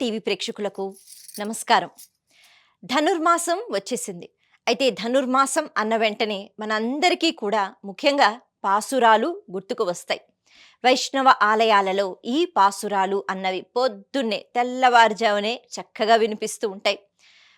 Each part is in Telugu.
టీవీ ప్రేక్షకులకు నమస్కారం. ధనుర్మాసం వచ్చేసింది. అయితే ధనుర్మాసం అన్న వెంటనే మనందరికీ కూడా ముఖ్యంగా పాసురాలు గుర్తుకు వస్తాయి. వైష్ణవ ఆలయాలలో ఈ పాసురాలు అన్నవి పొద్దున్నే తెల్లవారుజామునే చక్కగా వినిపిస్తూ ఉంటాయి.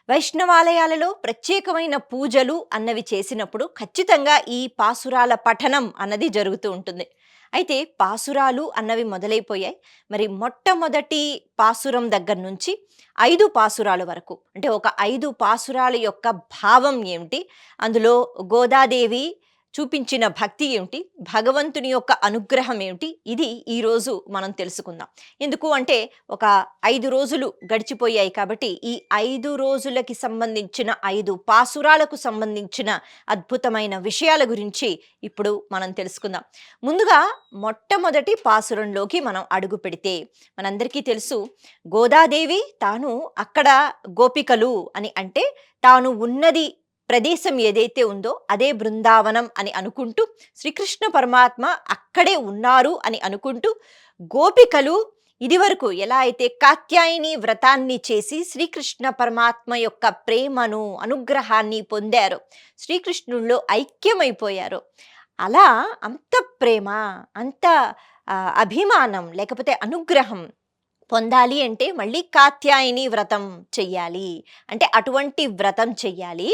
వైష్ణవాలయాలలో ప్రత్యేకమైన పూజలు అన్నవి చేసినప్పుడు ఖచ్చితంగా ఈ పాసురాల పఠనం అన్నది జరుగుతూ ఉంటుంది. అయితే పాసురాలు అన్నవి మొదలైపోయాయి. మరి మొట్టమొదటి పాసురం దగ్గర నుంచి 5 పాసురాల వరకు, అంటే ఒక 5 పాసురాల యొక్క భావం ఏమిటి, అందులో గోదాదేవి చూపించిన భక్తి ఏమిటి, భగవంతుని యొక్క అనుగ్రహం ఏమిటి, ఇది ఈరోజు మనం తెలుసుకుందాం. ఎందుకు అంటే ఒక 5 రోజులు గడిచిపోయాయి కాబట్టి ఈ 5 రోజులకి సంబంధించిన 5 పాసురాలకు సంబంధించిన అద్భుతమైన విషయాల గురించి ఇప్పుడు మనం తెలుసుకుందాం. ముందుగా మొట్టమొదటి పాసురంలోకి మనం అడుగు పెడితే మనందరికీ తెలుసు, గోదాదేవి తాను అక్కడ గోపికలు అని అంటే తాను ఉన్నది ప్రదేశం ఏదైతే ఉందో అదే బృందావనం అని అనుకుంటూ, శ్రీకృష్ణ పరమాత్మ అక్కడే ఉన్నారు అని అనుకుంటూ, గోపికలు ఇదివరకు ఎలా అయితే కాత్యాయని వ్రతాన్ని చేసి శ్రీకృష్ణ పరమాత్మ యొక్క ప్రేమను అనుగ్రహాన్ని పొందారో, శ్రీకృష్ణుల్లో ఐక్యమైపోయారో, అలా అంత ప్రేమ, అంత అభిమానం లేకపోతే అనుగ్రహం పొందాలి అంటే మళ్ళీ కాత్యాయని వ్రతం చెయ్యాలి, అంటే అటువంటి వ్రతం చెయ్యాలి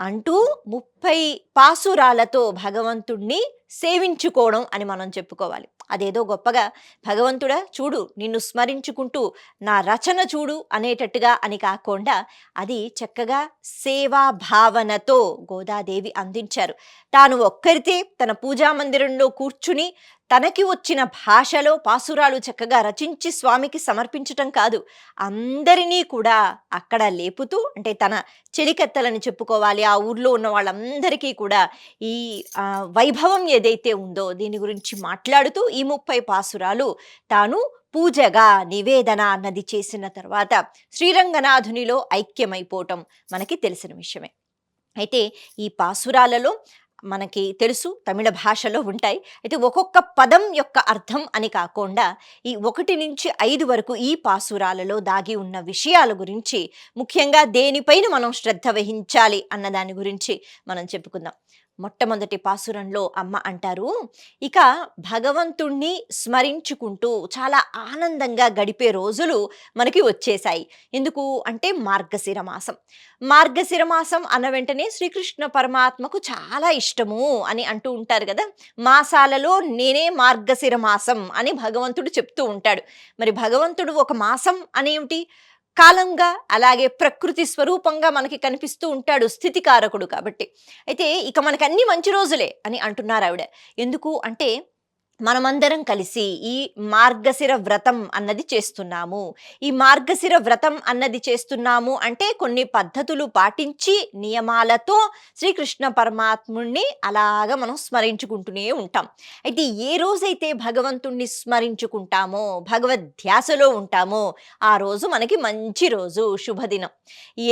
అంటూ 30 పాసురాలతో భగవంతుణ్ణి సేవించుకోవడం అని మనం చెప్పుకోవాలి. అదేదో గొప్పగా భగవంతుడా చూడు నిన్ను స్మరించుకుంటూ నా రచన చూడు అనేటట్టుగా అని కాకుండా అది చక్కగా సేవా భావనతో గోదాదేవి అందించారు. తాను ఒక్కరితే తన పూజా మందిరంలో కూర్చుని తనకి వచ్చిన భాషలో పాసురాలు చక్కగా రచించి స్వామికి సమర్పించటం కాదు, అందరినీ కూడా అక్కడ లేపుతూ, అంటే తన చెలికత్తలని చెప్పుకోవాలి, ఆ ఊర్లో ఉన్న వాళ్ళందరికీ కూడా ఈ వైభవం ఏదైతే ఉందో దీని గురించి మాట్లాడుతూ ఈ 30 పాసురాలు తాను పూజగా నివేదన అన్నది చేసిన తర్వాత శ్రీరంగనాథునిలో ఐక్యమైపోవటం మనకి తెలిసిన విషయమే. అయితే ఈ పాసురాలలో మనకి తెలుసు తమిళ భాషలో ఉంటాయి. అయితే ఒక్కొక్క పదం యొక్క అర్థం అని కాకుండా ఈ 1 నుంచి 5 వరకు ఈ పాసురాలలో దాగి ఉన్న విషయాల గురించి, ముఖ్యంగా దేనిపైన మనం శ్రద్ధ వహించాలి అన్న దాని గురించి మనం చెప్పుకుందాం. మొట్టమొదటి పాసురంలో అమ్మ అంటారు, ఇక భగవంతుణ్ణి స్మరించుకుంటూ చాలా ఆనందంగా గడిపే రోజులు మనకి వచ్చేసాయి. ఎందుకు అంటే మార్గశిర మాసం. మార్గశిర మాసం అన్న వెంటనే శ్రీకృష్ణ పరమాత్మకు చాలా ఇష్టము అని అంటూ ఉంటారు కదా. మాసాలలో నేనే మార్గశిర మాసం అని భగవంతుడు చెప్తూ ఉంటాడు. మరి భగవంతుడు ఒక మాసం అనేమిటి, కాలంగా అలాగే ప్రకృతి స్వరూపంగా మనకి కనిపిస్తూ ఉంటాడు, స్థితికారకుడు కాబట్టి. అయితే ఇక మనకి అన్ని మంచి రోజులే అని అంటున్నారు ఆవిడ. ఎందుకు అంటే మనమందరం కలిసి ఈ మార్గశిర వ్రతం అన్నది చేస్తున్నాము. ఈ మార్గశిర వ్రతం అన్నది చేస్తున్నాము అంటే కొన్ని పద్ధతులు పాటించి నియమాలతో శ్రీకృష్ణ పరమాత్ముణ్ణి అలాగా మనం స్మరించుకుంటూనే ఉంటాం. అయితే ఏ రోజైతే భగవంతుణ్ణి స్మరించుకుంటామో, భగవద్ధ్యాసలో ఉంటామో ఆ రోజు మనకి మంచి రోజు, శుభదినం.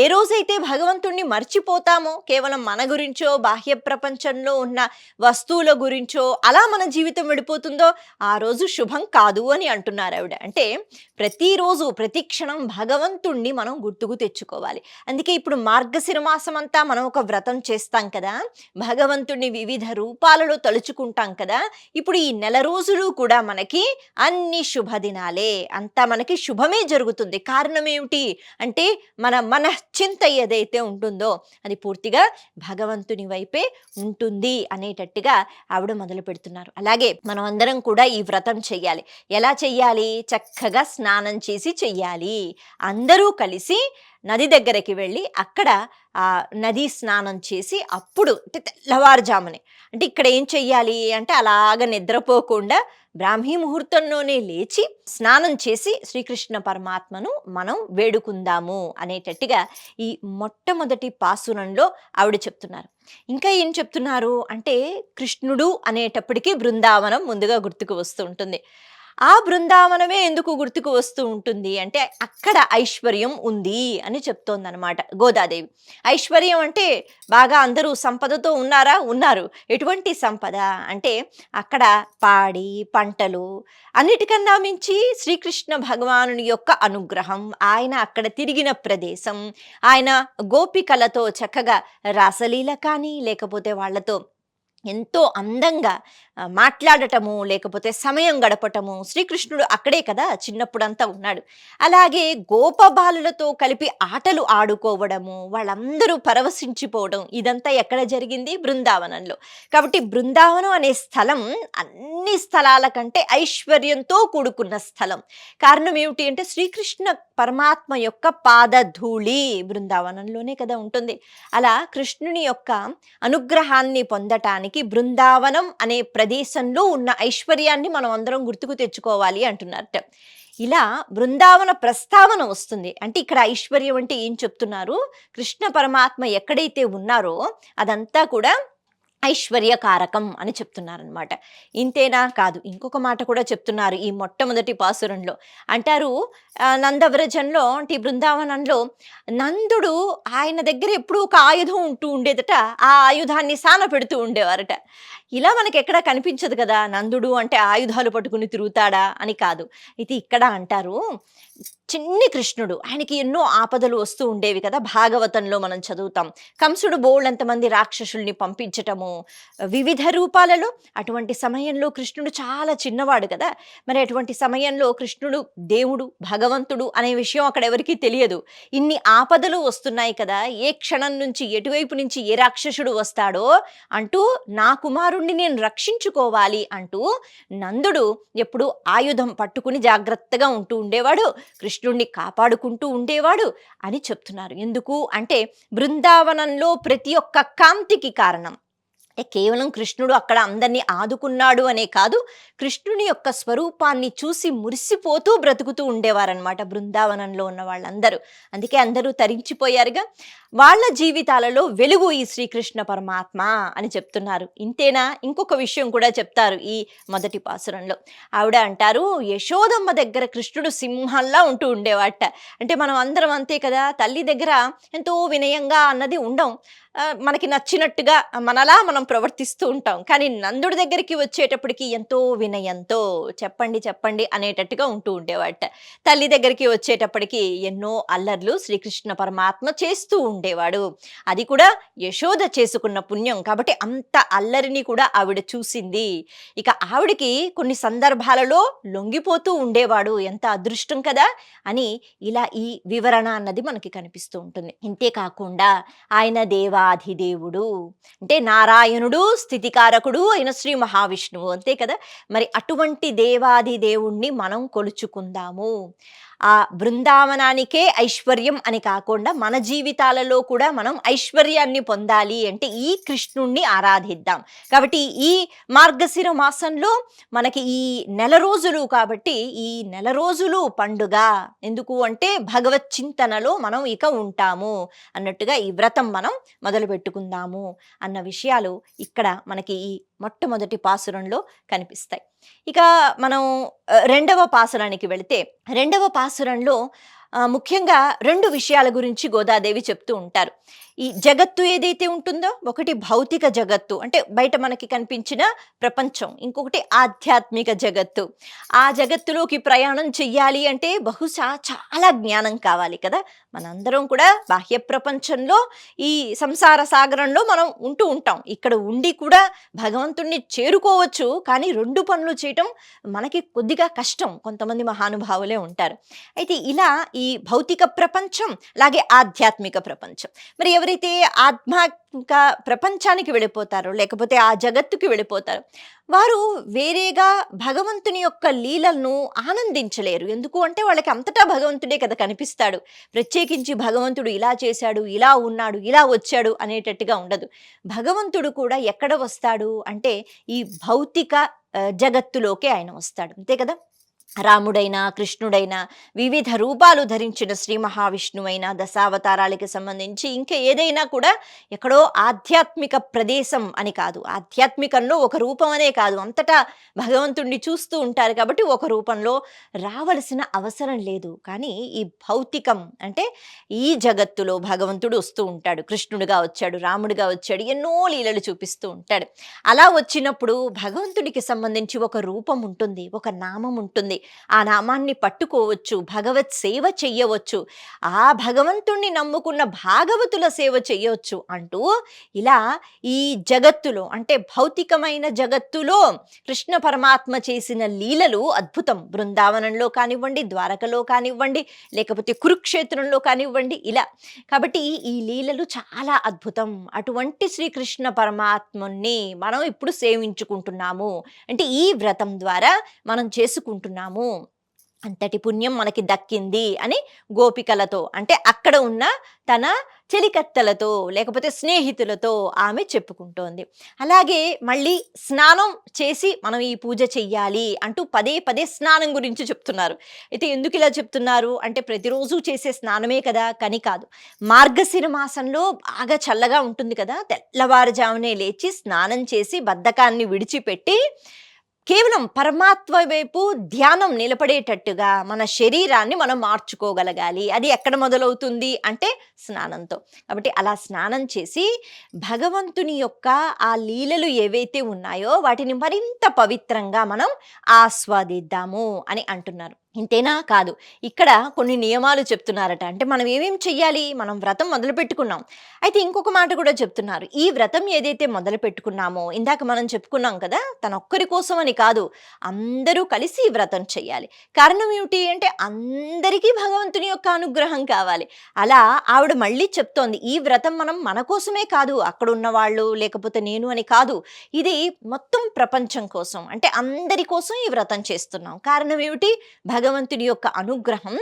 ఏ రోజైతే భగవంతుణ్ణి మర్చిపోతామో, కేవలం మన గురించో బాహ్య ప్రపంచంలో ఉన్న వస్తువుల గురించో అలా మన జీవితం విడిపోతుందో ఆ రోజు శుభం కాదు అని అంటున్నారు ఆవిడ. అంటే ప్రతిరోజు ప్రతి క్షణం భగవంతుణ్ణి మనం గుర్తుకు తెచ్చుకోవాలి. అందుకే ఇప్పుడు మార్గశిర మాసం అంతా మనం ఒక వ్రతం చేస్తాం కదా, భగవంతుణ్ణి వివిధ రూపాలలో తలుచుకుంటాం కదా. ఇప్పుడు ఈ నెల రోజులు కూడా మనకి అన్ని శుభదినాలే, అంతా మనకి శుభమే జరుగుతుంది. కారణం ఏమిటి అంటే మన చింత ఏదైతే ఉంటుందో అది పూర్తిగా భగవంతుని వైపే ఉంటుంది అనేటట్టుగా ఆవిడ మొదలు పెడుతున్నారు. అలాగే మనం అందరం కూడా ఈ వ్రతం చెయ్యాలి. ఎలా చెయ్యాలి, చక్కగా స్నానం చేసి చెయ్యాలి. అందరూ కలిసి నది దగ్గరికి వెళ్ళి అక్కడ నదీ స్నానం చేసి అప్పుడు, అంటే తెల్లవారుజామునే, అంటే ఇక్కడ ఏం చెయ్యాలి అంటే అలాగ నిద్రపోకుండా బ్రాహ్మీ ముహూర్తంలోనే లేచి స్నానం చేసి శ్రీకృష్ణ పరమాత్మను మనం వేడుకుందాము అనేటట్టుగా ఈ మొట్టమొదటి పాసురంలో ఆవిడ చెప్తున్నారు. ఇంకా ఏం చెప్తున్నారు అంటే కృష్ణుడు అనేటప్పటికీ బృందావనం ముందుగా గుర్తుకు వస్తూ ఉంటుంది. ఆ బృందావనమే ఎందుకు గుర్తుకు వస్తూ ఉంటుంది అంటే అక్కడ ఐశ్వర్యం ఉంది అని చెప్తోందనమాట గోదాదేవి. ఐశ్వర్యం అంటే బాగా అందరూ సంపదతో ఉన్నారా? ఉన్నారు. ఎటువంటి సంపద అంటే అక్కడ పాడి, పంటలు అన్నిటికన్నా మించి శ్రీకృష్ణ భగవానుని యొక్క అనుగ్రహం, ఆయన అక్కడ తిరిగిన ప్రదేశం, ఆయన గోపికలతో చక్కగా రాసలీల కానీ, లేకపోతే వాళ్ళతో ఎంతో అందంగా మాట్లాడటము, లేకపోతే సమయం గడపటము. శ్రీకృష్ణుడు అక్కడే కదా చిన్నప్పుడంతా ఉన్నాడు. అలాగే గోపబాలులతో కలిపి ఆటలు ఆడుకోవడము, వాళ్ళందరూ పరవశించిపోవడం ఇదంతా ఎక్కడ జరిగింది? బృందావనంలో. కాబట్టి బృందావనం అనే స్థలం అన్ని స్థలాల కంటే ఐశ్వర్యంతో కూడుకున్న స్థలం. కారణం ఏమిటి అంటే శ్రీకృష్ణ పరమాత్మ యొక్క పాదధూళి బృందావనంలోనే కదా ఉంటుంది. అలా కృష్ణుని యొక్క అనుగ్రహాన్ని పొందటానికి బృందావనం అనే ప్రదేశంలో ఉన్న ఐశ్వర్యాన్ని మనం అందరం గుర్తుకు తెచ్చుకోవాలి అంటున్నారట. ఇలా బృందావన ప్రస్తావన వస్తుంది అంటే ఇక్కడ ఐశ్వర్యం అంటే ఏం చెప్తున్నారు? కృష్ణ పరమాత్మ ఎక్కడైతే ఉన్నారో అదంతా కూడా ఐశ్వర్యకారకం అని చెప్తున్నారనమాట. ఇంతేనా? కాదు, ఇంకొక మాట కూడా చెప్తున్నారు ఈ మొట్టమొదటి పాసురంలో. అంటారు నందవ్రజంలో అంటే ఈ బృందావనంలో నందుడు ఆయన దగ్గర ఎప్పుడూ ఒక ఆయుధం ఉంటూ ఉండేదట. ఆ ఆయుధాన్ని సాన పెడుతూ ఉండేవారట. ఇలా మనకి ఎక్కడా కనిపించదు కదా, నందుడు అంటే ఆయుధాలు పట్టుకుని తిరుగుతాడా అని కాదు. ఇది ఇక్కడ అంటారు చిన్ని కృష్ణుడు, ఆయనకి ఎన్నో ఆపదలు వస్తూ ఉండేవి కదా, భాగవతంలో మనం చదువుతాం. కంసుడు బోళ్ళంతమంది రాక్షసుల్ని పంపించటము వివిధ రూపాలలో. అటువంటి సమయంలో కృష్ణుడు చాలా చిన్నవాడు కదా, మరి అటువంటి సమయంలో కృష్ణుడు దేవుడు భగవంతుడు అనే విషయం అక్కడ ఎవరికీ తెలియదు. ఇన్ని ఆపదలు వస్తున్నాయి కదా, ఏ క్షణం నుంచి ఎటువైపు నుంచి ఏ రాక్షసుడు వస్తాడో అంటూ నా కుమారుణ్ణి నేను రక్షించుకోవాలి అంటూ నందుడు ఎప్పుడు ఆయుధం పట్టుకుని జాగ్రత్తగా ఉంటూ ఉండేవాడు, కృష్ణుణ్ణి కాపాడుకుంటూ ఉండేవాడు అని చెప్తున్నారు. ఎందుకు అంటే బృందావనంలో ప్రతి ఒక్క కాంతికి కారణం అంటే కేవలం కృష్ణుడు అక్కడ అందరినీ ఆదుకున్నాడు అనే కాదు, కృష్ణుని యొక్క స్వరూపాన్ని చూసి మురిసిపోతూ బ్రతుకుతూ ఉండేవారనమాట బృందావనంలో ఉన్న వాళ్ళందరూ. అందుకే అందరూ తరించిపోయారుగా. వాళ్ళ జీవితాలలో వెలుగు ఈ శ్రీకృష్ణ పరమాత్మ అని చెప్తున్నారు. ఇంతేనా? ఇంకొక విషయం కూడా చెప్తారు ఈ మొదటి పాసురంలో. ఆవిడ అంటారు యశోదమ్మ దగ్గర కృష్ణుడు సింహంలా ఉంటూ ఉండేవాట. అంటే మనం అందరం అంతే కదా, తల్లి దగ్గర ఎంతో వినయంగా అన్నది ఉండం, మనకి నచ్చినట్టుగా మనలా మనం ప్రవర్తిస్తూ ఉంటాం. కానీ నందుడి దగ్గరికి వచ్చేటప్పటికి ఎంతో వినయంతో చెప్పండి చెప్పండి అనేటట్టుగా ఉంటూ ఉండేవాట. తల్లి దగ్గరికి వచ్చేటప్పటికి ఎన్నో అల్లర్లు శ్రీకృష్ణ పరమాత్మ చేస్తూ ఉండేవాడు. అది కూడా యశోద చేసుకున్న పుణ్యం కాబట్టి అంత అల్లరిని కూడా ఆవిడ చూసింది. ఇక ఆవిడికి కొన్ని సందర్భాలలో లొంగిపోతూ ఉండేవాడు, ఎంత అదృష్టం కదా అని ఇలా ఈ వివరణ అన్నది మనకి కనిపిస్తూ ఉంటుంది. ఇంతేకాకుండా ఆయన దేవాధిదేవుడు అంటే నారాయణుడు స్థితికారకుడు అయిన శ్రీ మహావిష్ణువు, అంతే కదా. మరి అటువంటి దేవాధిదేవుణ్ణి మనం కొలుచుకుందాము. ఆ బృందావనానికే ఐశ్వర్యం అని కాకుండా మన జీవితాలలో కూడా మనం ఐశ్వర్యాన్ని పొందాలి అంటే ఈ కృష్ణుణ్ణి ఆరాధిద్దాం. కాబట్టి ఈ మార్గశిర మాసంలో మనకి ఈ నెల రోజులు కాబట్టి ఈ నెల రోజులు పండుగ. ఎందుకు అంటే భగవత్ చింతనలో మనం ఇక ఉంటాము అన్నట్టుగా ఈ వ్రతం మనం మొదలు పెట్టుకుందాము అన్న విషయాలు ఇక్కడ మనకి ఈ మొట్టమొదటి పాసురంలో కనిపిస్తాయి. ఇక మనం రెండవ పాసురానికి వెళితే రెండవ పాసురంలో ముఖ్యంగా రెండు విషయాల గురించి గోదాదేవి చెప్తూ ఉంటారు. ఈ జగత్తు ఏదైతే ఉంటుందో ఒకటి భౌతిక జగత్తు అంటే బయట మనకి కనిపించిన ప్రపంచం, ఇంకొకటి ఆధ్యాత్మిక జగత్తు. ఆ జగత్తులోకి ప్రయాణం చెయ్యాలి అంటే బహుశా చాలా జ్ఞానం కావాలి కదా. మనందరం కూడా బాహ్య ప్రపంచంలో ఈ సంసార సాగరంలో మనం ఉంటూ ఉంటాం. ఇక్కడ ఉండి కూడా భగవంతుణ్ణి చేరుకోవచ్చు, కానీ రెండు పనులు చేయటం మనకి కొద్దిగా కష్టం. కొంతమంది మహానుభావులే ఉంటారు. అయితే ఇలా ఈ భౌతిక ప్రపంచం అలాగే ఆధ్యాత్మిక ప్రపంచం, మరి ఎవరైతే ఆధ్యాత్మిక ప్రపంచానికి వెళ్ళిపోతారో లేకపోతే ఆ జగత్తుకి వెళ్ళిపోతారో వారు వేరేగా భగవంతుని యొక్క లీలలను ఆనందించలేరు. ఎందుకు అంటే వాళ్ళకి అంతటా భగవంతుడే కదా కనిపిస్తాడు. ప్రత్యేకించి భగవంతుడు ఇలా చేశాడు, ఇలా ఉన్నాడు, ఇలా వచ్చాడు అనేటట్టుగా ఉండదు. భగవంతుడు కూడా ఎక్కడ వస్తాడు అంటే ఈ భౌతిక జగత్తులోకే ఆయన వస్తాడు, అంతే కదా. రాముడైనా కృష్ణుడైనా వివిధ రూపాలు ధరించిన శ్రీ మహావిష్ణువైన దశావతారాలకి సంబంధించి ఇంకా ఏదైనా కూడా ఎక్కడో ఆధ్యాత్మిక ప్రదేశం అని కాదు, ఆధ్యాత్మికంలో ఒక రూపం అనే కాదు, అంతటా భగవంతుణ్ణి చూస్తూ ఉంటారు కాబట్టి ఒక రూపంలో రావలసిన అవసరం లేదు. కానీ ఈ భౌతికం అంటే ఈ జగత్తులో భగవంతుడు వస్తూ ఉంటాడు, కృష్ణుడిగా వచ్చాడు, రాముడిగా వచ్చాడు, ఎన్నో లీలలు చూపిస్తూ ఉంటాడు. అలా వచ్చినప్పుడు భగవంతుడికి సంబంధించి ఒక రూపం ఉంటుంది, ఒక నామం ఉంటుంది, ఆ నామాన్ని పట్టుకోవచ్చు, భగవత్ సేవ చెయ్యవచ్చు, ఆ భగవంతుణ్ణి నమ్ముకున్న భాగవతుల సేవ చెయ్యవచ్చు అంటూ ఇలా ఈ జగత్తులో అంటే భౌతికమైన జగత్తులో కృష్ణ పరమాత్మ చేసిన లీలలు అద్భుతం. బృందావనంలో కానివ్వండి, ద్వారకలో కానివ్వండి, లేకపోతే కురుక్షేత్రంలో కానివ్వండి, ఇలా కాబట్టి ఈ లీలలు చాలా అద్భుతం. అటువంటి శ్రీకృష్ణ పరమాత్ముని మనం ఇప్పుడు సేవించుకుంటున్నాము అంటే ఈ వ్రతం ద్వారా మనం చేసుకుంటున్నాము, అంతటి పుణ్యం మనకి దక్కింది అని గోపికలతో అంటే అక్కడ ఉన్న తన చెలికత్తెలతో లేకపోతే స్నేహితులతో ఆమె చెప్పుకుంటోంది. అలాగే మళ్ళీ స్నానం చేసి మనం ఈ పూజ చెయ్యాలి అంటూ పదే పదే స్నానం గురించి చెప్తున్నారు. అయితే ఎందుకు ఇలా చెప్తున్నారు అంటే ప్రతిరోజు చేసే స్నానమే కదా, కని కాదు. మార్గశిర మాసంలో బాగా చల్లగా ఉంటుంది కదా, తెల్లవారుజామునే లేచి స్నానం చేసి బద్ధకాన్ని విడిచిపెట్టి కేవలం పరమాత్మ వైపు ధ్యానం నిలబడేటట్టుగా మన శరీరాన్ని మనం మార్చుకోగలగాలి. అది ఎక్కడ మొదలవుతుంది అంటే స్నానంతో. కాబట్టి అలా స్నానం చేసి భగవంతుని యొక్క ఆ లీలలు ఏవైతే ఉన్నాయో వాటిని మరింత పవిత్రంగా మనం ఆస్వాదిద్దాము అని అంటున్నారు. ఇంతేనా కాదు, ఇక్కడ కొన్ని నియమాలు చెప్తున్నారట. అంటే మనం ఏమేం చెయ్యాలి, మనం వ్రతం మొదలు పెట్టుకున్నాం, అయితే ఇంకొక మాట కూడా చెప్తున్నారు. ఈ వ్రతం ఏదైతే మొదలు పెట్టుకున్నామో ఇందాక మనం చెప్పుకున్నాం కదా, తన ఒక్కరి కోసం అని కాదు, అందరూ కలిసి ఈ వ్రతం చెయ్యాలి. కారణం ఏమిటి అంటే అందరికీ భగవంతుని యొక్క అనుగ్రహం కావాలి. అలా ఆవిడ మళ్ళీ చెప్తోంది, ఈ వ్రతం మనం మన కోసమే కాదు, అక్కడ ఉన్న వాళ్ళు లేకపోతే నేను అని కాదు, ఇది మొత్తం ప్రపంచం కోసం అంటే అందరి కోసం ఈ వ్రతం చేస్తున్నాం. కారణం ఏమిటి, భగవంతుడి యొక్క అనుగ్రహం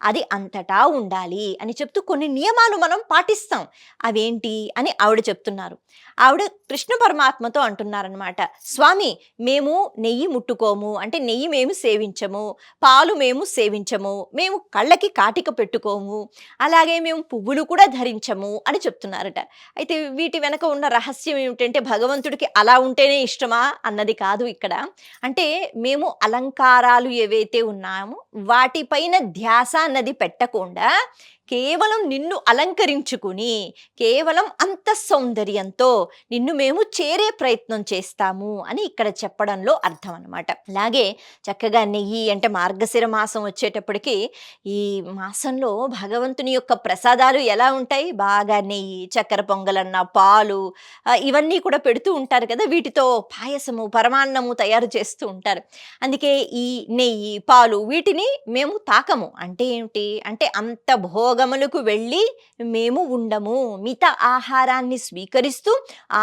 అది అంతటా ఉండాలి అని చెప్తూ కొన్ని నియమాలు మనం పాటిస్తాం. అవేంటి అని ఆవిడ చెప్తున్నారు. ఆవిడ కృష్ణ పరమాత్మతో అంటున్నారనమాట, స్వామి మేము నెయ్యి ముట్టుకోము అంటే నెయ్యి మేము సేవించము, పాలు మేము సేవించము, మేము కళ్ళకి కాటిక పెట్టుకోము, అలాగే మేము పువ్వులు కూడా ధరించము అని చెప్తున్నారట. అయితే వీటి వెనక ఉన్న రహస్యం ఏమిటంటే భగవంతుడికి అలా ఉంటేనే ఇష్టమా అన్నది కాదు ఇక్కడ. అంటే మేము అలంకారాలు ఏవైతే ఉన్నామో వాటిపైన ధ్యాస అన్నది పెట్టకుండా కేవలం నిన్ను అలంకరించుకుని కేవలం అంత సౌందర్యంతో నిన్ను మేము చేరే ప్రయత్నం చేస్తాము అని ఇక్కడ చెప్పడంలో అర్థం అన్నమాట. అలాగే చక్కగా నెయ్యి అంటే మార్గశిర మాసం వచ్చేటప్పటికి ఈ మాసంలో భగవంతుని యొక్క ప్రసాదాలు ఎలా ఉంటాయి, బాగా నెయ్యి, చక్కెర పొంగలన్న, పాలు, ఇవన్నీ కూడా పెడుతూ ఉంటారు కదా, వీటితో పాయసము పరమాన్నము తయారు చేస్తూ ఉంటారు. అందుకే ఈ నెయ్యి పాలు వీటిని మేము తాకము. అంటే ఏమిటి అంటే అంత భోగములకు వెళ్ళి మేము ఉండము, మిత ఆహారాన్ని స్వీకరిస్తూ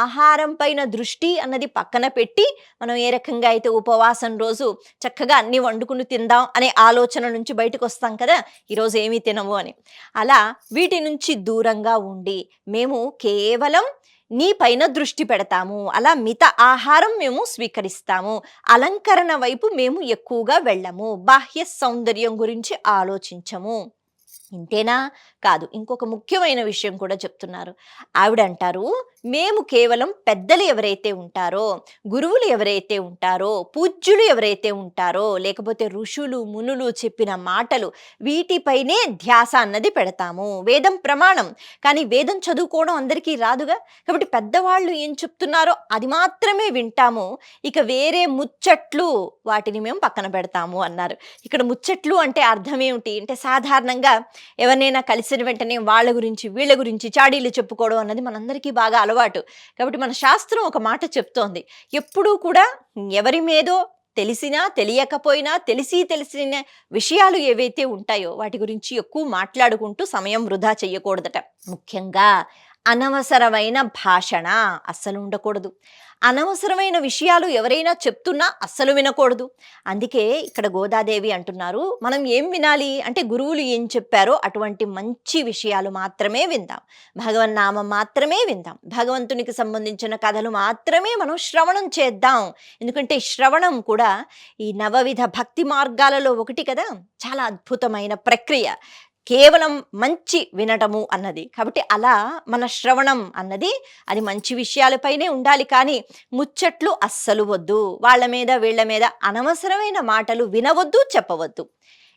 ఆహారం పైన దృష్టి అన్నది పక్కన పెట్టి మనం ఏ రకంగా అయితే ఉపవాసం రోజు చక్కగా అన్ని వండుకుని తిందాం అనే ఆలోచన నుంచి బయటకు వస్తాం కదా, ఈరోజు ఏమీ తినము అని, అలా వీటి నుంచి దూరంగా ఉండి మేము కేవలం నీ పైన దృష్టి పెడతాము, అలా మిత ఆహారం మేము స్వీకరిస్తాము, అలంకరణ వైపు మేము ఎక్కువగా వెళ్ళము, బాహ్య సౌందర్యం గురించి ఆలోచించము. ఇంతేనా కాదు, ఇంకొక ముఖ్యమైన విషయం కూడా చెప్తున్నారు. ఆవిడ అంటారు, మేము కేవలం పెద్దలు ఎవరైతే ఉంటారో, గురువులు ఎవరైతే ఉంటారో, పూజ్యులు ఎవరైతే ఉంటారో, లేకపోతే ఋషులు మునులు చెప్పిన మాటలు వీటిపైనే ధ్యాస అన్నది పెడతాము. వేదం ప్రమాణం, కానీ వేదం చదువుకోవడం అందరికీ రాదుగా, కాబట్టి పెద్దవాళ్ళు ఏం చెప్తున్నారో అది మాత్రమే వింటాము, ఇక వేరే ముచ్చట్లు వాటిని మేము పక్కన పెడతాము అన్నారు. ఇక్కడ ముచ్చట్లు అంటే అర్థం ఏమిటి అంటే సాధారణంగా ఎవరినైనా కలిసిన వెంటనే వాళ్ళ గురించి వీళ్ళ గురించి చాడీలు చెప్పుకోవడం అన్నది మనందరికీ బాగా అలవాటు. కాబట్టి మన శాస్త్రం ఒక మాట చెప్తోంది, ఎప్పుడూ కూడా ఎవరి మీదో తెలిసినా తెలియకపోయినా తెలిసిన విషయాలు ఏవైతే ఉంటాయో వాటి గురించి ఎక్కువ మాట్లాడుకుంటూ సమయం వృధా చెయ్యకూడదట. ముఖ్యంగా అనవసరమైన భాషణ అస్సలు ఉండకూడదు. అనవసరమైన విషయాలు ఎవరైనా చెప్తున్నా అస్సలు వినకూడదు. అందుకే ఇక్కడ గోదాదేవి అంటున్నారు, మనం ఏం వినాలి అంటే గురువులు ఏం చెప్పారో అటువంటి మంచి విషయాలు మాత్రమే విందాం. భగవన్నామం మాత్రమే విందాం. భగవంతునికి సంబంధించిన కథలు మాత్రమే మనం శ్రవణం చేద్దాం. ఎందుకంటే శ్రవణం కూడా ఈ నవవిధ భక్తి మార్గాలలో ఒకటి కదా! చాలా అద్భుతమైన ప్రక్రియ. కేవలం మంచి వినటము అన్నది. కాబట్టి అలా మన శ్రవణం అన్నది అది మంచి విషయాలపైనే ఉండాలి, కానీ ముచ్చట్లు అస్సలు వద్దు. వాళ్ళ మీద వీళ్ళ మీద అనవసరమైన మాటలు వినవద్దు, చెప్పవద్దు.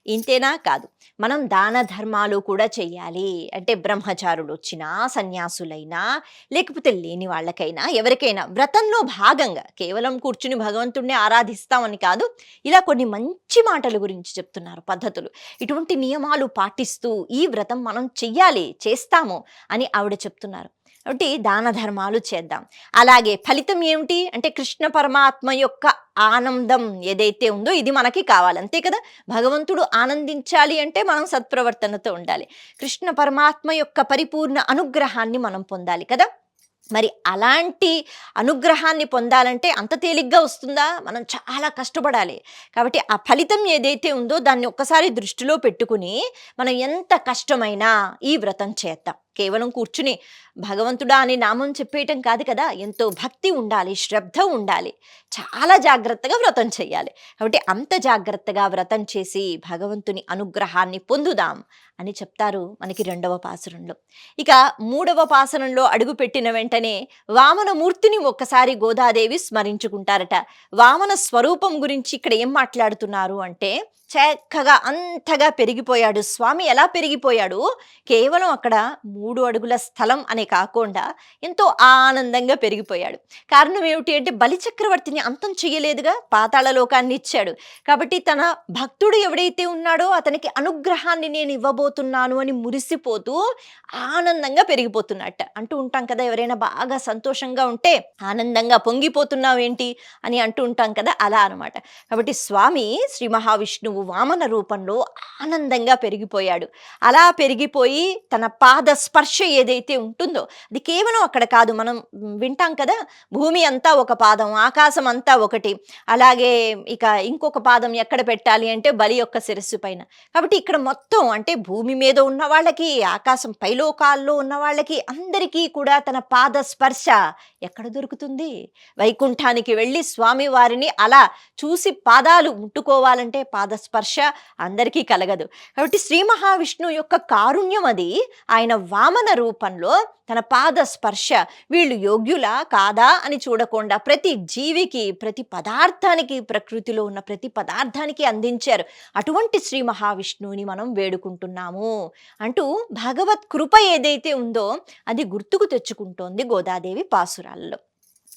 ఇంతేనా కాదు, మనం దాన ధర్మాలు కూడా చెయ్యాలి. అంటే బ్రహ్మచారులు వచ్చినా, సన్యాసులైనా, లేకపోతే లేని వాళ్ళకైనా, ఎవరికైనా వ్రతంలో భాగంగా కేవలం కూర్చుని భగవంతుణ్ణి ఆరాధిస్తామని కాదు, ఇలా కొన్ని మంచి మాటల గురించి చెప్తున్నారు, పద్ధతులు. ఇటువంటి నియమాలు పాటిస్తూ ఈ వ్రతం మనం చెయ్యాలి, చేస్తాము అని ఆవిడ చెప్తున్నారు. కాబట్టి దాన ధర్మాలు చేద్దాం. అలాగే ఫలితం ఏమిటి అంటే కృష్ణ పరమాత్మ యొక్క ఆనందం ఏదైతే ఉందో ఇది మనకి కావాలి, అంతే కదా! భగవంతుడు ఆనందించాలి అంటే మనం సత్ప్రవర్తనతో ఉండాలి. కృష్ణ పరమాత్మ యొక్క పరిపూర్ణ అనుగ్రహాన్ని మనం పొందాలి కదా! మరి అలాంటి అనుగ్రహాన్ని పొందాలంటే అంత తేలిగ్గా వస్తుందా? మనం చాలా కష్టపడాలి. కాబట్టి ఆ ఫలితం ఏదైతే ఉందో దాన్ని ఒక్కసారి దృష్టిలో పెట్టుకుని మనం ఎంత కష్టమైనా ఈ వ్రతం చేద్దాం. కేవలం కూర్చుని భగవంతుడా అని నామం చెప్పేయటం కాదు కదా! ఎంతో భక్తి ఉండాలి, శ్రద్ధ ఉండాలి, చాలా జాగ్రత్తగా వ్రతం చేయాలి. కాబట్టి అంత జాగ్రత్తగా వ్రతం చేసి భగవంతుని అనుగ్రహాన్ని పొందుదాం అని చెప్తారు మనకి 2వ పాసురంలో. ఇక 3వ పాసురంలో అడుగుపెట్టిన వెంటనే వామనమూర్తిని ఒక్కసారి గోదాదేవి స్మరించుకుంటారట. వామన స్వరూపం గురించి ఇక్కడ ఏం మాట్లాడుతున్నారు అంటే, చక్కగా అంతగా పెరిగిపోయాడు స్వామి. ఎలా పెరిగిపోయాడు? కేవలం అక్కడ 3 అడుగుల స్థలం అనే కాకుండా ఎంతో ఆనందంగా పెరిగిపోయాడు. కారణం ఏమిటి అంటే, బలిచక్రవర్తిని అంతం చెయ్యలేదుగా, పాతాళ లోకాన్ని ఇచ్చాడు. కాబట్టి తన భక్తుడు ఎవడైతే ఉన్నాడో అతనికి అనుగ్రహాన్ని నేను ఇవ్వబోతున్నాను అని మురిసిపోతూ ఆనందంగా పెరిగిపోతున్నట్ట. అంటూ ఉంటాం కదా, ఎవరైనా బాగా సంతోషంగా ఉంటే ఆనందంగా పొంగిపోతున్నావేంటి అని అంటూ ఉంటాం కదా, అలా అనమాట. కాబట్టి స్వామి శ్రీ మహావిష్ణువు వామన రూపంలో ఆనందంగా పెరిగిపోయాడు. అలా పెరిగిపోయి తన పాద స్పర్శ ఏదైతే ఉంటుందో అది కేవలం అక్కడ కాదు, మనం వింటాం కదా, భూమి అంతా ఒక పాదం, ఆకాశం అంతా ఒకటి, అలాగే ఇక ఇంకొక పాదం ఎక్కడ పెట్టాలి అంటే బలి యొక్క శిరస్సు పైన. కాబట్టి ఇక్కడ మొత్తం అంటే భూమి మీద ఉన్న వాళ్ళకి, ఆకాశం పైలోకాల్లో ఉన్న వాళ్ళకి అందరికీ కూడా తన పాద స్పర్శ ఎక్కడ దొరుకుతుంది? వైకుంఠానికి వెళ్ళి స్వామి వారిని అలా చూసి పాదాలు ముట్టుకోవాలంటే పాదస్పర్శ అందరికీ కలగదు. కాబట్టి శ్రీ మహావిష్ణువు యొక్క కారుణ్యం అది. ఆయన వామన రూపంలో తన పాద స్పర్శ వీళ్ళు యోగ్యులా కాదా అని చూడకుండా ప్రతి జీవికి, ప్రతి పదార్థానికి, ప్రకృతిలో ఉన్న ప్రతి పదార్థానికి అందించారు. అటువంటి శ్రీ మహావిష్ణువుని మనం వేడుకుంటున్నాము అంటూ భగవత్ కృప ఏదైతే ఉందో అది గుర్తుకు తెచ్చుకుంటోంది గోదాదేవి పాసురాల్లో.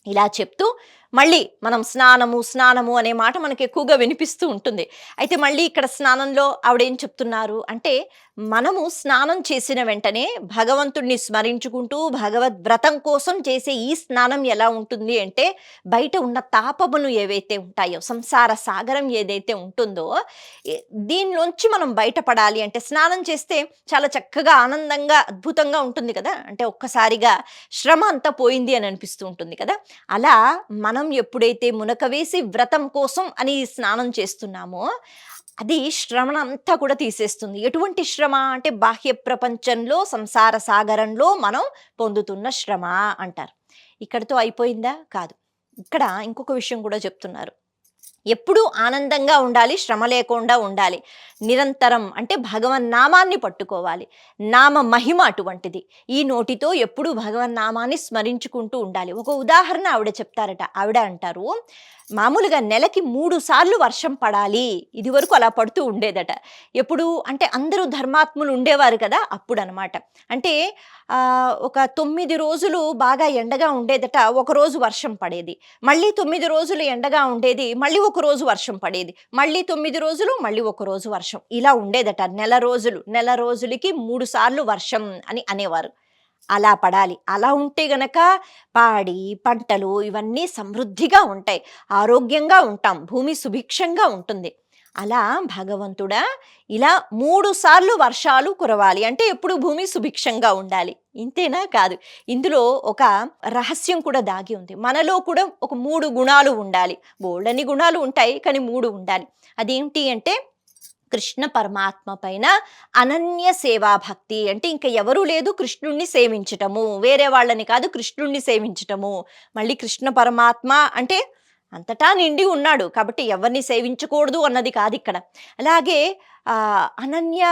ఇలా చెప్తూ మళ్ళీ మనం స్నానము అనే మాట మనకి ఎక్కువగా వినిపిస్తూ ఉంటుంది. అయితే మళ్ళీ ఇక్కడ స్నానంలో ఆవిడేం చెప్తున్నారు అంటే, మనము స్నానం చేసిన వెంటనే భగవంతుణ్ణి స్మరించుకుంటూ భగవద్ వ్రతం కోసం చేసే ఈ స్నానం ఎలా ఉంటుంది అంటే, బయట ఉన్న తాపములు ఏవైతే ఉంటాయో, సంసార సాగరం ఏదైతే ఉంటుందో దీనిలోంచి మనం బయటపడాలి అంటే స్నానం చేస్తే చాలా చక్కగా ఆనందంగా అద్భుతంగా ఉంటుంది కదా! అంటే ఒక్కసారిగా శ్రమ అంతా పోయింది అని అనిపిస్తూ ఉంటుంది కదా! అలా మనం ఎప్పుడైతే మునక వేసి వ్రతం కోసం అని స్నానం చేస్తున్నామో అది శ్రమను అంతా కూడా తీసేస్తుంది. ఎటువంటి శ్రమ అంటే బాహ్య ప్రపంచంలో, సంసార సాగరంలో మనం పొందుతున్న శ్రమ అంటారు. ఇక్కడితో అయిపోయిందా? కాదు. ఇక్కడ ఇంకొక విషయం కూడా చెప్తున్నారు. ఎప్పుడూ ఆనందంగా ఉండాలి, శ్రమ లేకుండా ఉండాలి. నిరంతరం అంటే భగవన్నామాన్ని పట్టుకోవాలి. నామ మహిమ అటువంటిది. ఈ నోటితో ఎప్పుడూ భగవన్నామాన్ని స్మరించుకుంటూ ఉండాలి. ఒక ఉదాహరణ ఆవిడ చెప్తారట. ఆవిడ అంటారు, మామూలుగా నెలకి 3 సార్లు వర్షం పడాలి. ఇది వరకు అలా పడుతూ ఉండేదట. ఎప్పుడు అంటే అందరూ ధర్మాత్ములు ఉండేవారు కదా, అప్పుడు అనమాట. అంటే ఒక 9 రోజులు బాగా ఎండగా ఉండేదట, ఒకరోజు వర్షం పడేది. మళ్ళీ 9 రోజులు ఎండగా ఉండేది, మళ్ళీ ఒక రోజు వర్షం పడేది. మళ్ళీ 9 రోజులు, మళ్ళీ ఒక రోజు వర్షం. ఇలా ఉండేదట నెల రోజులకి 3 సార్లు వర్షం అని అనేవారు. అలా పడాలి. అలా ఉంటే గనక పాడి పంటలు ఇవన్నీ సమృద్ధిగా ఉంటాయి, ఆరోగ్యంగా ఉంటాం, భూమి సుభిక్షంగా ఉంటుంది. అలా భగవంతుడా ఇలా 3 సార్లు వర్షాలు కురవాలి అంటే ఎప్పుడు భూమి సుభిక్షంగా ఉండాలి. ఇంతేనా? కాదు. ఇందులో ఒక రహస్యం కూడా దాగి ఉంది. మనలో కూడా ఒక 3 గుణాలు ఉండాలి. బోలెడన్ని గుణాలు ఉంటాయి. కానీ 3 ఉండాలి. అదేంటి అంటే కృష్ణ పరమాత్మ పైన అనన్య సేవా భక్తి అంటే ఇంక ఎవరూ లేదు కృష్ణుణ్ణి సేవించటము. వేరే వాళ్ళని కాదు కృష్ణుణ్ణి సేవించటము. మళ్ళీ కృష్ణ పరమాత్మ అంటే అంతటా నిండి ఉన్నాడు. కాబట్టి ఎవరిని సేవించకూడదు అన్నది కాదిక్కడ. అలాగే అనన్య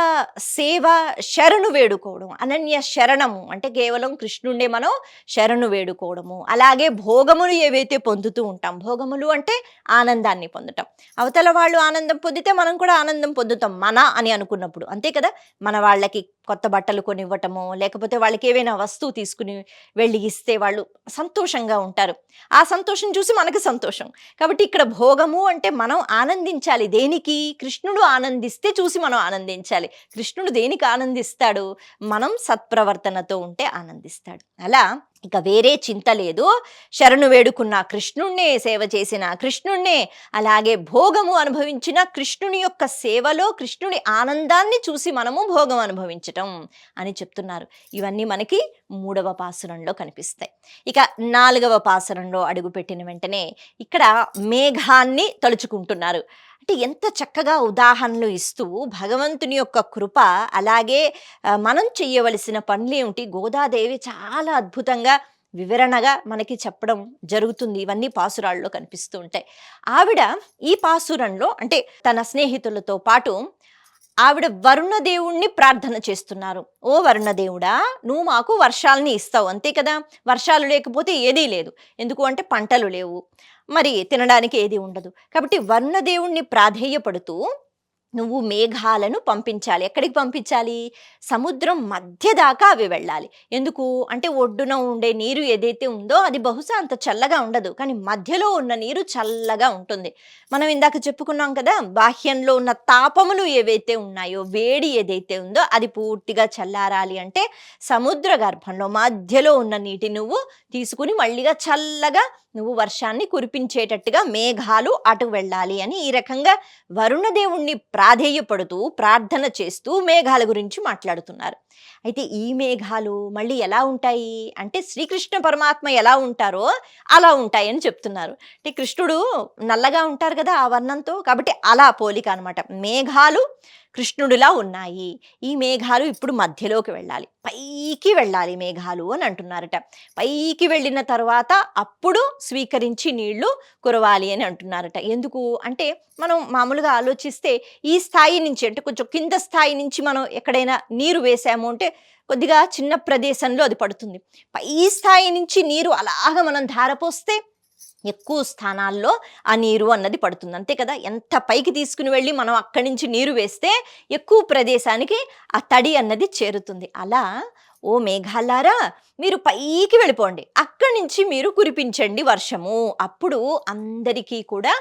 సేవ శరణు వేడుకోవడం. అనన్య శరణము అంటే కేవలం కృష్ణుణ్ణే మనం శరణు వేడుకోవడము. అలాగే భోగములు ఏవైతే పొందుతూ ఉంటాం. భోగములు అంటే ఆనందాన్ని పొందటం. అవతల వాళ్ళు ఆనందం పొందితే మనం కూడా ఆనందం పొందుతాం మన అని అనుకున్నప్పుడు. అంతే కదా! మన వాళ్ళకి కొత్త బట్టలు కొనివ్వటము, లేకపోతే వాళ్ళకి ఏవైనా వస్తువు తీసుకుని వెళ్ళి ఇస్తే వాళ్ళు సంతోషంగా ఉంటారు. ఆ సంతోషం చూసి మనకి సంతోషం. కాబట్టి ఇక్కడ భోగము అంటే మనం ఆనందించాలి. దేనికి? కృష్ణుడు ఆనందిస్తే చూసి మనం ఆనందించాలి. కృష్ణుడు దేనికి ఆనందిస్తాడు? మనం సత్ప్రవర్తనతో ఉంటే ఆనందిస్తాడు. అలా ఇక వేరే చింత లేదు. శరణు వేడుకున్న కృష్ణుణ్ణే, సేవ చేసిన కృష్ణుణ్ణే, అలాగే భోగము అనుభవించిన కృష్ణుని యొక్క సేవలో కృష్ణుడి ఆనందాన్ని చూసి మనము భోగం అనుభవించటం అని చెప్తున్నారు. ఇవన్నీ మనకి 3వ పాసురంలో కనిపిస్తాయి. ఇక 4వ పాసురంలో అడుగుపెట్టిన వెంటనే ఇక్కడ మేఘాన్ని తలుచుకుంటున్నారు. అంటే ఎంత చక్కగా ఉదాహరణలు ఇస్తూ భగవంతుని యొక్క కృప, అలాగే మనం చెయ్యవలసిన పనులేమిటి గోదాదేవి చాలా అద్భుతంగా వివరణగా మనకి చెప్పడం జరుగుతుంది. ఇవన్నీ పాసురాల్లో కనిపిస్తూ ఉంటాయి. ఆవిడ ఈ పాసురంలో అంటే తన స్నేహితులతో పాటు ఆవిడ వరుణదేవుణ్ణి ప్రార్థన చేస్తున్నారు. ఓ వరుణదేవుడా, నువ్వు మాకు వర్షాలని ఇస్తావు అంతే కదా! వర్షాలు లేకపోతే ఏదీ లేదు. ఎందుకు అంటే పంటలు లేవు, మరి తినడానికి ఏది ఉండదు. కాబట్టి వరుణదేవుణ్ణి ప్రాధేయపడుతూ నువ్వు మేఘాలను పంపించాలి. ఎక్కడికి పంపించాలి? సముద్రం మధ్య దాకా అవి వెళ్ళాలి. ఎందుకు అంటే ఒడ్డున ఉండే నీరు ఏదైతే ఉందో అది బహుశా అంత చల్లగా ఉండదు. కానీ మధ్యలో ఉన్న నీరు చల్లగా ఉంటుంది. మనం ఇందాక చెప్పుకున్నాం కదా, బాహ్యంలో ఉన్న తాపములు ఏవైతే ఉన్నాయో, వేడి ఏదైతే ఉందో అది పూర్తిగా చల్లారాలి అంటే సముద్ర గర్భంలో మధ్యలో ఉన్న నీటి నువ్వు తీసుకుని మళ్ళీగా చల్లగా నువ్వు వర్షాన్ని కురిపించేటట్టుగా మేఘాలు అటు వెళ్ళాలి అని ఈ రకంగా వరుణదేవుణ్ణి ప్రాధేయపడుతూ ప్రార్థన చేస్తూ మేఘాల గురించి మాట్లాడుతున్నారు. అయితే ఈ మేఘాలు మళ్ళీ ఎలా ఉంటాయి అంటే శ్రీకృష్ణ పరమాత్మ ఎలా ఉంటారో అలా ఉంటాయని చెప్తున్నారు. అంటే కృష్ణుడు నల్లగా ఉంటారు కదా ఆ వర్ణంతో, కాబట్టి అలా పోలిక అనమాట. మేఘాలు కృష్ణుడిలా ఉన్నాయి. ఈ మేఘాలు ఇప్పుడు మధ్యలోకి వెళ్ళాలి, పైకి వెళ్ళాలి మేఘాలు అని అంటున్నారట. పైకి వెళ్ళిన తర్వాత అప్పుడు స్వీకరించి నీళ్లు కురవాలి అని అంటున్నారట. ఎందుకు అంటే మనం మామూలుగా ఆలోచిస్తే ఈ స్థాయి నుంచి అంటే కొంచెం కింద స్థాయి నుంచి మనం ఎక్కడైనా నీరు వేసాము అంటే కొద్దిగా చిన్న ప్రదేశంలో అది పడుతుంది. పై స్థాయి నుంచి నీరు అలాగ మనం ధారపోస్తే ఎక్కువ స్థానాల్లో ఆ నీరు అన్నది పడుతుంది అంతే కదా. ఎంత పైకి తీసుకుని వెళ్ళి మనం అక్కడి నుంచి నీరు వేస్తే ఎక్కువ ప్రదేశానికి ఆ తడి అన్నది చేరుతుంది. అలా ఓ మేఘాలారా మీరు పైకి వెళ్ళిపోండి, అక్కడి నుంచి మీరు కురిపించండి వర్షము, అప్పుడు అందరికీ కూడా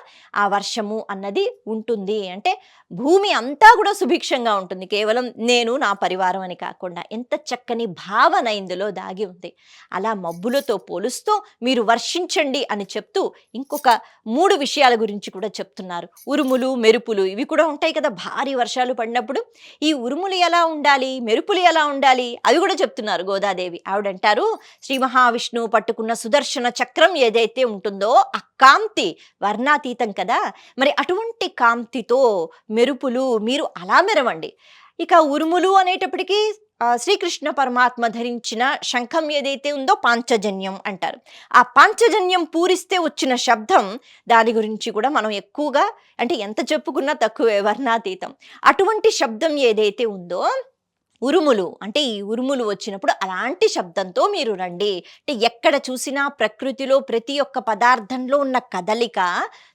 ఆ వర్షము అన్నది ఉంటుంది. అంటే భూమి అంతా కూడా సుభిక్షంగా ఉంటుంది, కేవలం నేను నా పరివారం అని కాకుండా. ఎంత చక్కని భావన ఇందులో దాగి ఉంది. అలా మబ్బులతో పోలుస్తూ మీరు వర్షించండి అని చెప్తూ ఇంకొక 3 విషయాల గురించి కూడా చెప్తున్నారు. ఉరుములు, మెరుపులు ఇవి కూడా ఉంటాయి కదా భారీ వర్షాలు పడినప్పుడు. ఈ ఉరుములు ఎలా ఉండాలి, మెరుపులు ఎలా ఉండాలి అవి కూడా చెప్తున్నారు గోదాదేవి. ఆవిడంటారు, శ్రీ మహావిష్ణువు పట్టుకున్న సుదర్శన చక్రం ఏదైతే ఉంటుందో ఆ కాంతి వర్ణాతీతం కదా, మరి అటువంటి కాంతితో మెరుపులు మీరు అలా మెరవండి. ఇక ఉరుములు అనేటప్పటికీ శ్రీకృష్ణ పరమాత్మ ధరించిన శంఖం ఏదైతే ఉందో పాంచజన్యం అంటారు. ఆ పాంచజన్యం పూరిస్తే వచ్చిన శబ్దం, దాని గురించి కూడా మనం ఎక్కువగా అంటే ఎంత చెప్పుకున్నా తక్కువే, వర్ణాతీతం. అటువంటి శబ్దం ఏదైతే ఉందో ఉరుములు అంటే ఈ ఉరుములు వచ్చినప్పుడు అలాంటి శబ్దంతో మీరు రండి. అంటే ఎక్కడ చూసినా ప్రకృతిలో ప్రతి ఒక్క పదార్థంలో ఉన్న కదలిక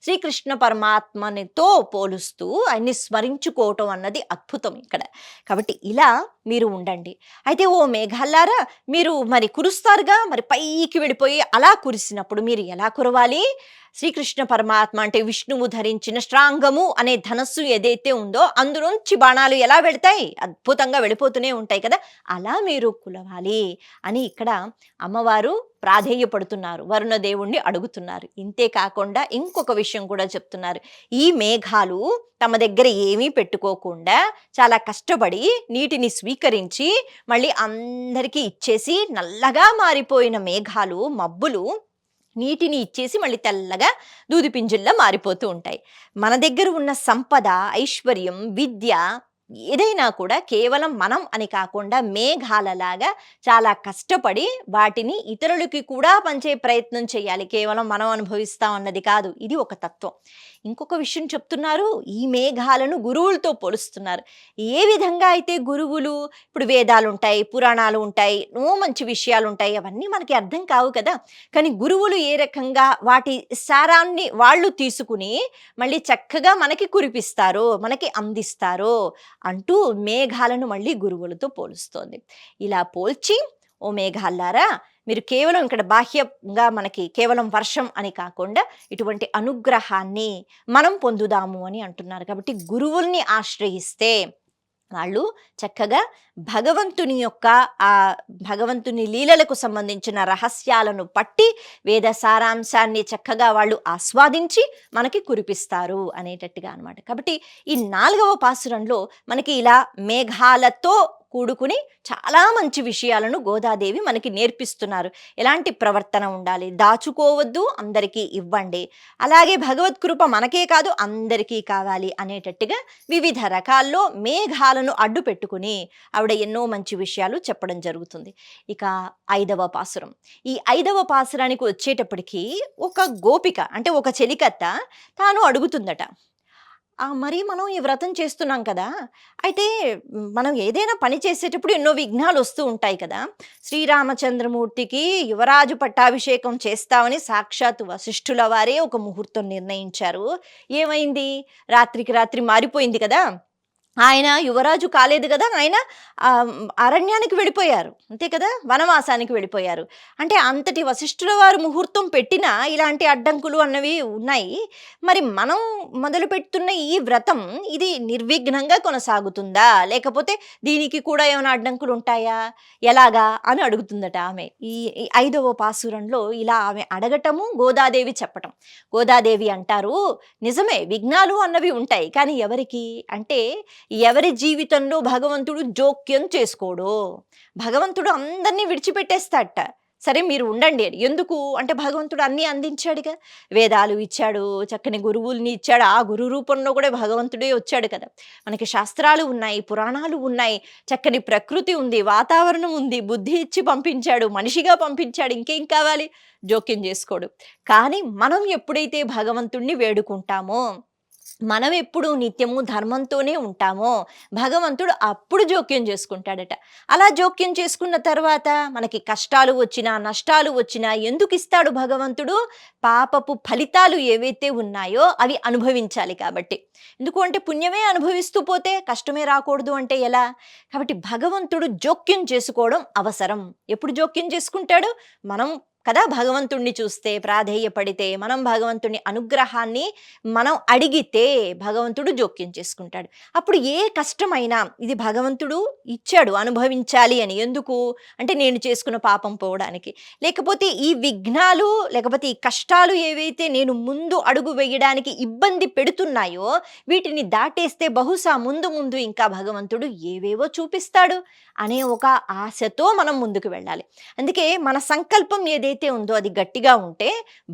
శ్రీకృష్ణ పరమాత్మనితో పోలుస్తూ ఆయన్ని స్మరించుకోవటం అన్నది అద్భుతం ఇక్కడ. కాబట్టి ఇలా మీరు ఉండండి. అయితే ఓ మేఘాలారా మీరు మరి కురుస్తారుగా, మరి పైకి వెళ్ళిపోయి అలా కురిసినప్పుడు మీరు ఎలా కురవాలి? శ్రీకృష్ణ పరమాత్మ అంటే విష్ణువు ధరించిన శ్రాంగము అనే ధనస్సు ఏదైతే ఉందో అందులోంచి బాణాలు ఎలా వెళతాయి, అద్భుతంగా వెళ్ళిపోతూనే ఉంటాయి కదా, అలా మీరు కులవాలి అని ఇక్కడ అమ్మవారు ప్రాధేయపడుతున్నారు, వరుణదేవుణ్ణి అడుగుతున్నారు. ఇంతే కాకుండా ఇంకొక విషయం కూడా చెప్తున్నారు. ఈ మేఘాలు తమ దగ్గర ఏమీ పెట్టుకోకుండా చాలా కష్టపడి నీటిని స్వీకరించి మళ్ళీ అందరికీ ఇచ్చేసి నల్లగా మారిపోయిన మేఘాలు, మబ్బులు నీటిని ఇచ్చేసి మళ్ళీ తెల్లగా దూదిపింజుల్లా మారిపోతూ ఉంటాయి. మన దగ్గర ఉన్న సంపద, ఐశ్వర్యం, విద్య ఏదైనా కూడా కేవలం మనం అని కాకుండా మేఘాలలాగా చాలా కష్టపడి వాటిని ఇతరులకి కూడా పంచే ప్రయత్నం చేయాలి. కేవలం మనం అనుభవిస్తాం అన్నది కాదు. ఇది ఒక తత్వం. ఇంకొక విషయం చెప్తున్నారు, ఈ మేఘాలను గురువులతో పోలుస్తున్నారు. ఏ విధంగా అయితే గురువులు, ఇప్పుడు వేదాలు ఉంటాయి, పురాణాలు ఉంటాయి, ఎన్నో మంచి విషయాలు ఉంటాయి, అవన్నీ మనకి అర్థం కావు కదా, కానీ గురువులు ఏ రకంగా వాటి సారాన్ని వాళ్ళు తీసుకుని మళ్ళీ చక్కగా మనకి కురిపిస్తారో, మనకి అందిస్తారో అంటూ మేఘాలను మళ్ళీ గురువులతో పోలుస్తోంది. ఇలా పోల్చి, ఓ మేఘాల్లారా, మీరు కేవలం ఇక్కడ బాహ్యంగా మనకి కేవలం వర్షం అని కాకుండా ఇటువంటి అనుగ్రహాన్ని మనం పొందుదాము అని అంటున్నారు. కాబట్టి గురువుల్ని ఆశ్రయిస్తే వాళ్ళు చక్కగా భగవంతుని యొక్క ఆ భగవంతుని లీలలకు సంబంధించిన రహస్యాలను పట్టి వేద సారాంశాన్ని చక్కగా వాళ్ళు ఆస్వాదించి మనకి కురిపిస్తారు అనేటట్టుగా అనమాట. కాబట్టి ఈ 4వ పాసురంలో మనకి ఇలా మేఘాలతో కూడుకుని చాలా మంచి విషయాలను గోదాదేవి మనకి నేర్పిస్తున్నారు. ఎలాంటి ప్రవర్తన ఉండాలి, దాచుకోవద్దు, అందరికీ ఇవ్వండి, అలాగే భగవత్కృప మనకే కాదు అందరికీ కావాలి అనేటట్టుగా వివిధ రకాల్లో మేఘాలను అడ్డు పెట్టుకుని ఆవిడ ఎన్నో మంచి విషయాలు చెప్పడం జరుగుతుంది. ఇక 5వ పాసురం. ఈ 5వ పాసురానికి వచ్చేటప్పటికి ఒక గోపిక అంటే ఒక చెలికత్త తాను అడుగుతుందట, మరి మనం ఈ వ్రతం చేస్తున్నాం కదా, అయితే మనం ఏదైనా పని చేసేటప్పుడు ఎన్నో విఘ్నాలు వస్తూ ఉంటాయి కదా, శ్రీరామచంద్రమూర్తికి యువరాజు పట్టాభిషేకం చేస్తామని సాక్షాత్ వశిష్ఠుల వారే ఒక ముహూర్తం నిర్ణయించారు. ఏమైంది, రాత్రికి రాత్రి మారిపోయింది కదా, ఆయన యువరాజు కాలేదు కదా, ఆయన అరణ్యానికి వెళ్ళిపోయారు, అంతే కదా, వనవాసానికి వెళ్ళిపోయారు. అంటే అంతటి వశిష్ఠుల వారు ముహూర్తం పెట్టినా ఇలాంటి అడ్డంకులు అన్నవి ఉన్నాయి. మరి మనం మొదలు పెడుతున్న ఈ వ్రతం ఇది నిర్విఘ్నంగా కొనసాగుతుందా, లేకపోతే దీనికి కూడా ఏమైనా అడ్డంకులు ఉంటాయా, ఎలాగా అని అడుగుతుందట ఆమె. ఈ 5వ పాసురంలో ఇలా ఆమె అడగటము, గోదాదేవి చెప్పటం. గోదాదేవి అంటారు, నిజమే విఘ్నాలు అన్నవి ఉంటాయి, కానీ ఎవరికి అంటే ఎవరి జీవితంలో భగవంతుడు జోక్యం చేసుకోడు. భగవంతుడు అందరినీ విడిచిపెట్టేస్తాడట. సరే మీరు ఉండండి అని. ఎందుకు అంటే భగవంతుడు అన్నీ అందించాడుగా, వేదాలు ఇచ్చాడు, చక్కని గురువుల్ని ఇచ్చాడు, ఆ గురు రూపంలో కూడా భగవంతుడే వచ్చాడు కదా. మనకి శాస్త్రాలు ఉన్నాయి, పురాణాలు ఉన్నాయి, చక్కని ప్రకృతి ఉంది, వాతావరణం ఉంది, బుద్ధి ఇచ్చి పంపించాడు, మనిషిగా పంపించాడు, ఇంకేం కావాలి, జోక్యం చేసుకోడు. కానీ మనం ఎప్పుడైతే భగవంతుణ్ణి వేడుకుంటామో, మనం ఎప్పుడు నిత్యము ధర్మంతోనే ఉంటామో భగవంతుడు అప్పుడు జోక్యం చేసుకుంటాడట. అలా జోక్యం చేసుకున్న తర్వాత మనకి కష్టాలు వచ్చినా, నష్టాలు వచ్చినా ఎందుకు ఇస్తాడు భగవంతుడు, పాపపు ఫలితాలు ఏవైతే ఉన్నాయో అవి అనుభవించాలి కాబట్టి. ఎందుకు అంటే పుణ్యమే అనుభవిస్తూ పోతే కష్టమే రాకూడదు అంటే ఎలా, కాబట్టి భగవంతుడు జోక్యం చేసుకోవడం అవసరం. ఎప్పుడు జోక్యం చేసుకుంటాడు, మనం కదా భగవంతుణ్ణి చూస్తే, ప్రాధేయపడితే, మనం భగవంతుని అనుగ్రహాన్ని మనం అడిగితే భగవంతుడు జోక్యం చేసుకుంటాడు. అప్పుడు ఏ కష్టమైనా ఇది భగవంతుడు ఇచ్చాడు అనుభవించాలి అని. ఎందుకు అంటే నేను చేసుకున్న పాపం పోవడానికి, లేకపోతే ఈ విఘ్నాలు లేకపోతే ఈ కష్టాలు ఏవైతే నేను ముందు అడుగు వేయడానికి ఇబ్బంది పెడుతున్నాయో వీటిని దాటేస్తే బహుశా ముందు ముందు ఇంకా భగవంతుడు ఏవేవో చూపిస్తాడు అనే ఒక ఆశతో మనం ముందుకు వెళ్ళాలి. అందుకే మన సంకల్పం ఏదైతే ఉందో అది గట్టిగా ఉంటే,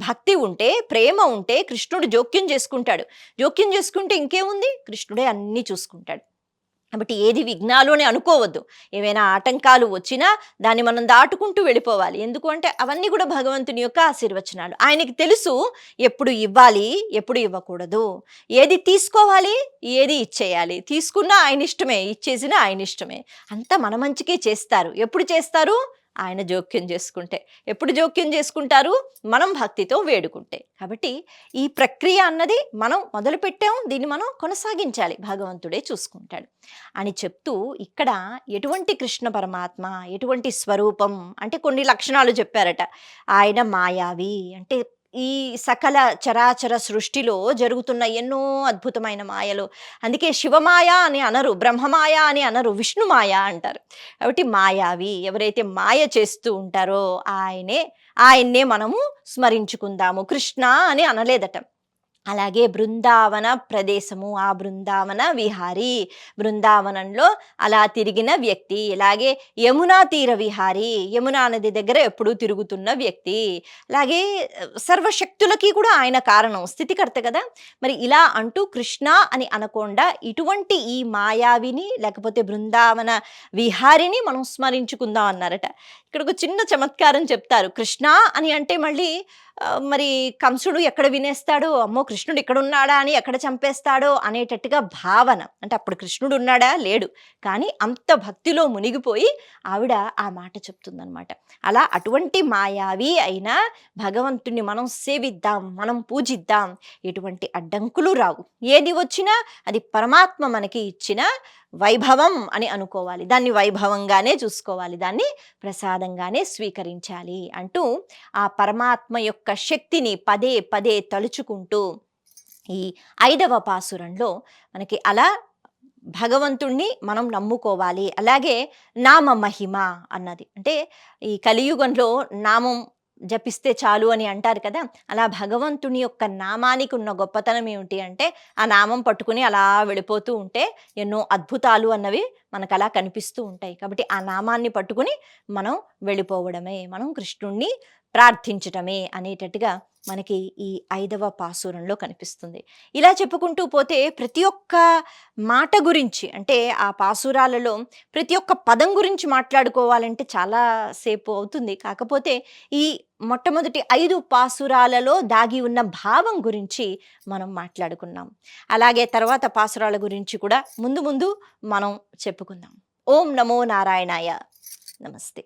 భక్తి ఉంటే, ప్రేమ ఉంటే కృష్ణుడు జోక్యం చేసుకుంటాడు. జోక్యం చేసుకుంటే ఇంకేముంది, కృష్ణుడే అన్నీ చూసుకుంటాడు. కాబట్టి ఏది విఘ్నాలు అని అనుకోవద్దు. ఏవైనా ఆటంకాలు వచ్చినా దాన్ని మనం దాటుకుంటూ వెళ్ళిపోవాలి. ఎందుకు అంటే అవన్నీ కూడా భగవంతుని యొక్క ఆశీర్వచనాలు. ఆయనకి తెలుసు ఎప్పుడు ఇవ్వాలి, ఎప్పుడు ఇవ్వకూడదు, ఏది తీసుకోవాలి, ఏది ఇచ్చేయాలి. తీసుకున్నా ఆయన ఇష్టమే, ఇచ్చేసినా ఆయన ఇష్టమే. అంతా మన మంచికే చేస్తారు. ఎప్పుడు చేస్తారు, ఆయన జోక్యం చేసుకుంటే. ఎప్పుడు జోక్యం చేసుకుంటారు, మనం భక్తితో వేడుకుంటే. కాబట్టి ఈ ప్రక్రియ అన్నది మనం మొదలుపెట్టాం, దీన్ని మనం కొనసాగించాలి, భగవంతుడే చూసుకుంటాడు అని చెప్తూ ఇక్కడ ఎటువంటి కృష్ణ పరమాత్మ, ఎటువంటి స్వరూపం అంటే కొన్ని లక్షణాలు చెప్పారట. ఆయన మాయావి అంటే ఈ సకల చరాచర సృష్టిలో జరుగుతున్న ఎన్నో అద్భుతమైన మాయలు. అందుకే శివమాయ అని అనరు, బ్రహ్మమాయ అని అనరు, విష్ణుమాయ అంటారు. కాబట్టి మాయావి ఎవరైతే మాయ చేస్తూ ఉంటారో ఆయన్నే మనము స్మరించుకుందాము. కృష్ణ అని అనలేదట. అలాగే బృందావన ప్రదేశము, ఆ బృందావన విహారీ, బృందావనంలో అలా తిరిగిన వ్యక్తి. అలాగే యమునా తీర విహారీ, యమునా నది దగ్గర ఎప్పుడూ తిరుగుతున్న వ్యక్తి. అలాగే సర్వశక్తులకి కూడా ఆయన కారణం, స్థితికర్త కదా. మరి ఇలా అంటూ కృష్ణ అని అనకుండా ఇటువంటి ఈ మాయావిని లేకపోతే బృందావన విహారిని మనం స్మరించుకుందాం అన్నారట. ఇక్కడ ఒక చిన్న చమత్కారం చెప్తారు. కృష్ణ అని అంటే మళ్ళీ మరి కంసుడు ఎక్కడ వినేస్తాడో, అమ్మో కృష్ణుడు ఇక్కడ ఉన్నాడా అని ఎక్కడ చంపేస్తాడో అనేటట్టుగా భావన. అంటే అప్పుడు కృష్ణుడు ఉన్నాడా, లేడు, కానీ అంత భక్తిలో మునిగిపోయి ఆవిడ ఆ మాట చెప్తుందనమాట. అలా అటువంటి మాయావి అయినా భగవంతుణ్ణి మనం సేవిద్దాం, మనం పూజిద్దాం. ఎటువంటి అడ్డంకులు రావు. ఏది వచ్చినా అది పరమాత్మ మనకి ఇచ్చిన వైభవం అని అనుకోవాలి. దాన్ని వైభవంగానే చూసుకోవాలి, దాన్ని ప్రసాదంగానే స్వీకరించాలి అంటూ ఆ పరమాత్మ యొక్క శక్తిని పదే పదే తలుచుకుంటూ ఈ 5వ పాసురంలో మనకి అలా భగవంతుణ్ణి మనం నమ్ముకోవాలి. అలాగే నామ మహిమ అన్నది, అంటే ఈ కలియుగంలో నామం జపిస్తే చాలు అని అంటారు కదా. అలా భగవంతుని యొక్క నామానికి ఉన్న గొప్పతనం ఏమిటి అంటే, ఆ నామం పట్టుకుని అలా వెళ్ళిపోతూ ఉంటే ఎన్నో అద్భుతాలు అన్నవి మనకు అలా కనిపిస్తూ ఉంటాయి. కాబట్టి ఆ నామాన్ని పట్టుకుని మనం వెళ్ళిపోవడమే, మనం కృష్ణుణ్ణి ప్రార్థించటమే అనేటట్టుగా మనకి ఈ 5వ పాసురంలో కనిపిస్తుంది. ఇలా చెప్పుకుంటూ పోతే ప్రతి ఒక్క మాట గురించి, అంటే ఆ పాసురాలలో ప్రతి ఒక్క పదం గురించి మాట్లాడుకోవాలంటే చాలా సేపు అవుతుంది. కాకపోతే ఈ మొట్టమొదటి 5 పాసురాలలో దాగి ఉన్న భావం గురించి మనం మాట్లాడుకున్నాం. అలాగే తర్వాత పాసురాల గురించి కూడా ముందు ముందు మనం చెప్పుకుందాం. ఓం నమో నారాయణాయ. నమస్తే.